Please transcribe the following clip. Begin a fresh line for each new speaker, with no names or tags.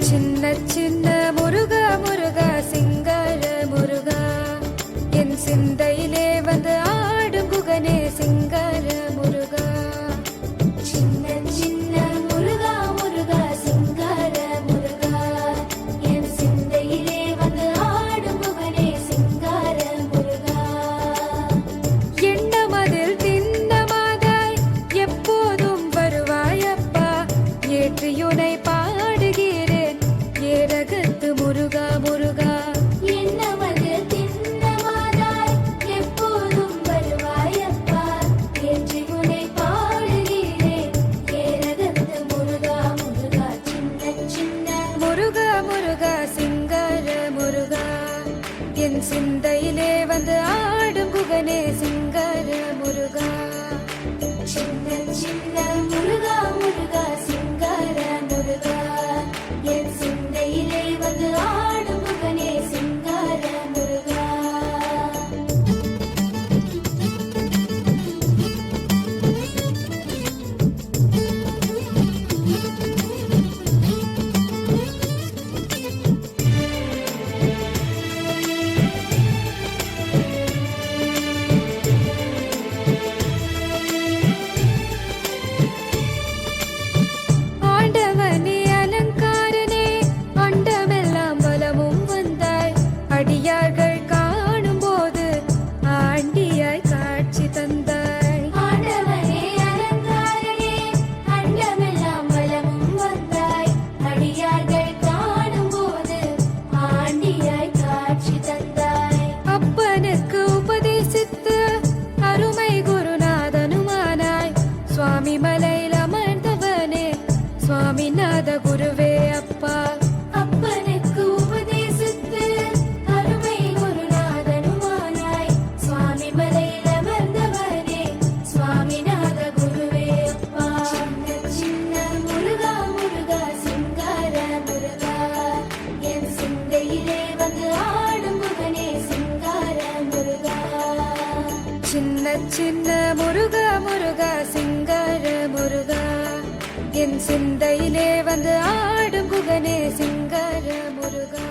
சின்ன சின்ன முருகா முருகா சிங்கார முருகா என் சிந்தையிலே வந்து ஆடும் குகனே சிங்கார முருகா சின்ன சின்ன முருகா முருகா சிங்கார முருகா என் சிந்தையிலே வந்து ஆடும் குகனே சிங்கார முருகா எண்ணமதில் திண்ணமாதாய் எப்போதும் வருவாயப்பா ஏற்றியுனை பாடுகிறேன் ஏரகத்து முருகா முருகா எண்ணமதில் திண்ணமாதாய் எப்போதும் வருவாயப்பா ஏற்றியுனை பாடுகிறேன் ஏரகத்து முருகா முருகா சின்ன சின்ன முருகா முருகா சிங்கார முருகா என் சிந்தையிலே வந்து ஆடும் குகனே சிங்கார முருகா சின்ன சின்ன முருகா முருகா சிங்கார முருகா என் சிந்தையிலே வந்து ஆடும் குகனே சிங்கார முருகா ஆண்டவனே அலங்காரனே அண்டமெல்லாம் பலமும் வந்தாய் அடியார்கள் காணும் போது ஆண்டியாய் காட்சி தந்தாய் ஆண்டவனே அலங்காரனே அண்டமெல்லாம் பலமும் வந்தாய் அடியார்கள் காணும் போது ஆண்டியாய் காட்சி தந்தாய் அப்பனுக்கு உபதேசித்து அருமை குருநாதனுமானாய் சுவாமி மலையில் அமர்ந்தவனே சுவாமிநாத குருவே அப்பா அப்பனுக்கு உபதேசித்து அருமை குருநாதனுமானாய் சுவாமி மலையில் அமர்ந்தவனே சுவாமிநாத குருவே அப்பா சின்ன சின்ன முருகா முருகா சிங்கார முருகா என் சிந்தையிலே வந்து ஆடும் குகனே சிங்கார முருகா சின்ன சின்ன முருகா முருகா சிங்கார முருகா என் சிந்தையிலே வந்து ஆடும் குகனே சிங்கார முருகா